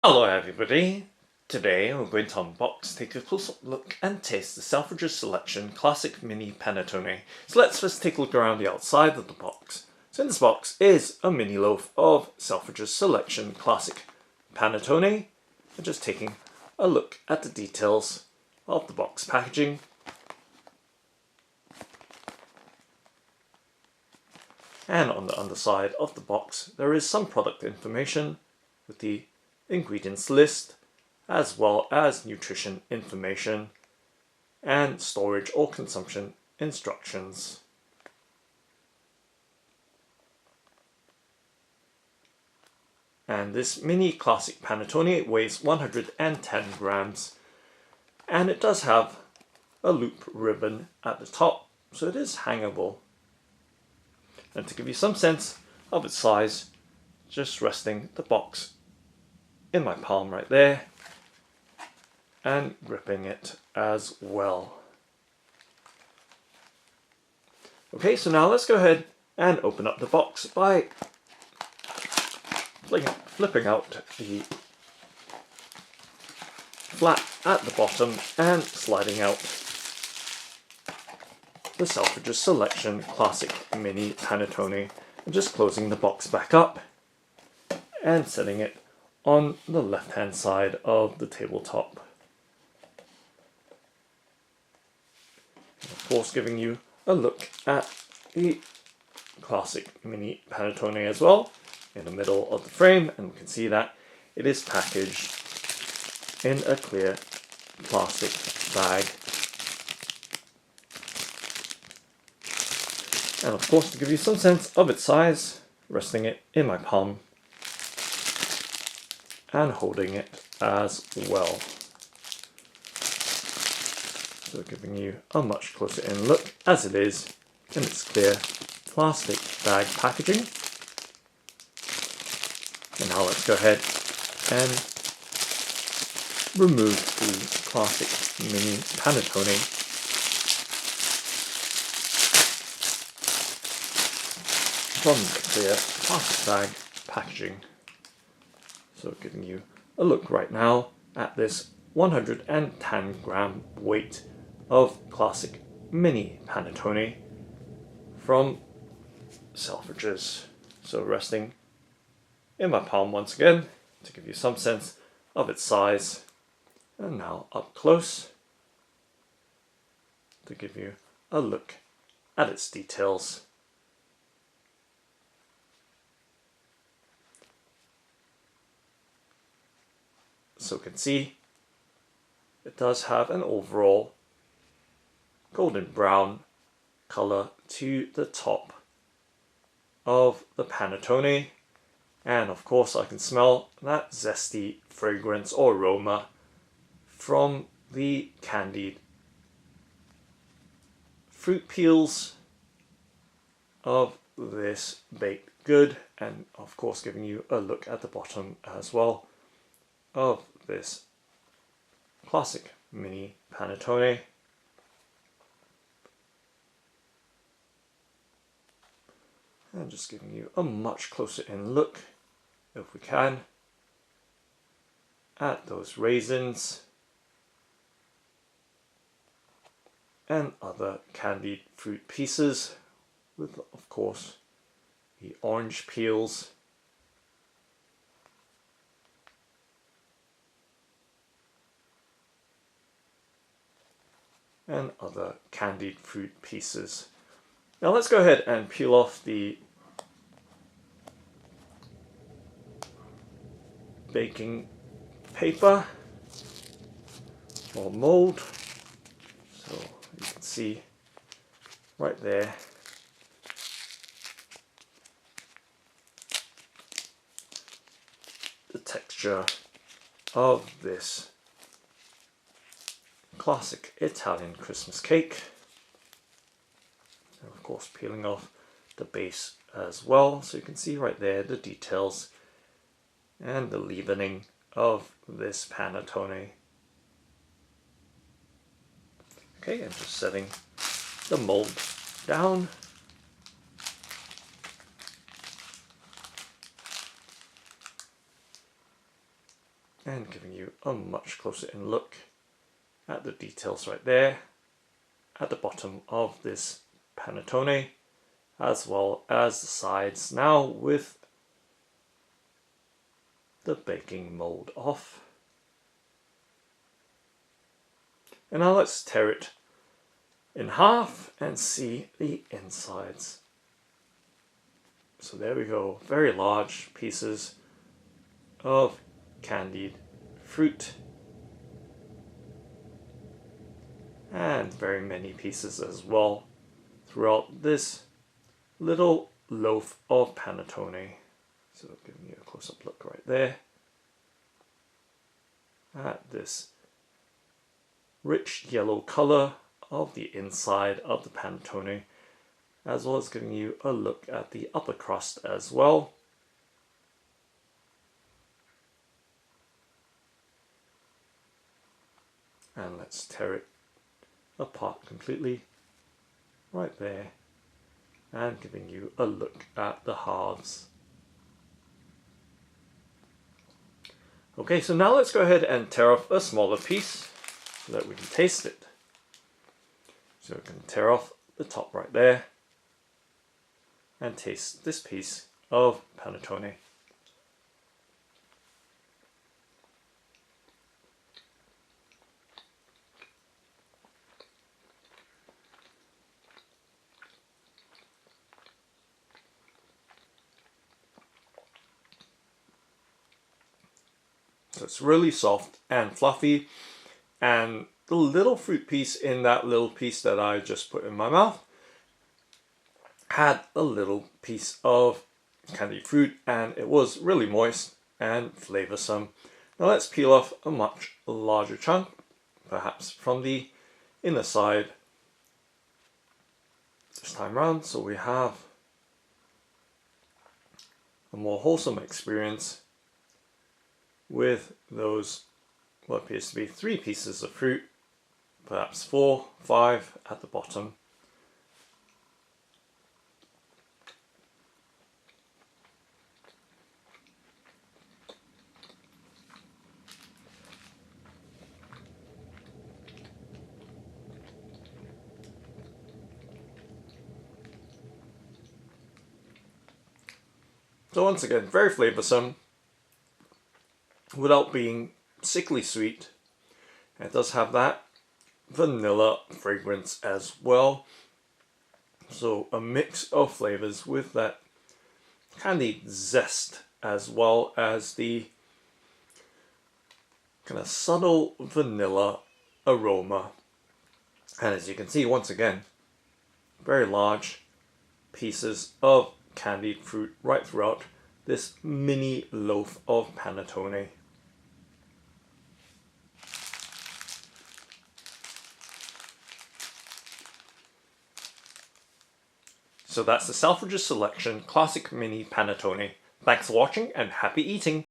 Hello everybody! Today we're going to unbox, take a close-up look and taste the Selfridges Selection Classic Mini Panettone. So let's first take a look around the outside of the box. So in this box is a mini loaf of Selfridges Selection Classic Panettone. And just taking a look at the details of the box packaging. And on the underside of the box there is some product information with the ingredients list, as well as nutrition information and storage or consumption instructions. And this mini classic panettone weighs 110 grams, and it does have a loop ribbon at the top, so it is hangable. And to give you some sense of its size, just resting the box in my palm right there and gripping it as well. Okay, so now let's go ahead and open up the box by flipping out the flap at the bottom and sliding out the Selfridges Selection Classic Mini Panettone, and just closing the box back up and setting it on the left hand side of the tabletop. And of course, giving you a look at the classic mini panettone as well in the middle of the frame, and we can see that it is packaged in a clear plastic bag. And of course, to give you some sense of its size, resting it in my palm and holding it as well. So giving you a much closer in look as it is in its clear plastic bag packaging. And now let's go ahead and remove the classic mini panettone from the clear plastic bag packaging. So giving you a look right now at this 110 gram weight of classic mini panettone from Selfridges. So resting in my palm once again to give you some sense of its size, and now up close to give you a look at its details. So you can see it does have an overall golden brown colour to the top of the panettone, and of course I can smell that zesty fragrance or aroma from the candied fruit peels of this baked good, and of course giving you a look at the bottom as well of this classic mini panettone. And just giving you a much closer in look, if we can, at those raisins and other candied fruit pieces, with of course the orange peels and other candied fruit pieces. Now let's go ahead and peel off the baking paper or mold. So you can see right there the texture of this classic Italian Christmas cake. And of course peeling off the base as well, so you can see right there the details and the leavening of this panettone. Okay, and just setting the mold down. and giving you a much closer in look at the details right there at the bottom of this panettone, as well as the sides now with the baking mold off. And now let's tear it in half and see the insides. So there we go, very large pieces of candied fruit and very many pieces as well throughout this little loaf of panettone. So giving you a close-up look right there at this rich yellow color of the inside of the panettone, as well as giving you a look at the upper crust as well. And let's tear it apart completely right there, and giving you a look at the halves. Okay, so now let's go ahead and tear off a smaller piece so that we can taste it. So we can tear off the top right there and taste this piece of panettone. So it's really soft and fluffy, and the little fruit piece in that little piece that I just put in my mouth had a little piece of candied fruit, and it was really moist and flavoursome. Now let's peel off a much larger chunk, perhaps from the inner side this time round, so we have a more wholesome experience with those what appears to be 3 pieces of fruit, perhaps 4, 5 at the bottom. So once again, very flavoursome without being sickly sweet. It does have that vanilla fragrance as well. So a mix of flavours with that candied zest as well as the kind of subtle vanilla aroma. And as you can see, once again, very large pieces of candied fruit right throughout this mini loaf of panettone. So that's the Selfridges Selection Classic Mini Panettone. Thanks for watching and happy eating!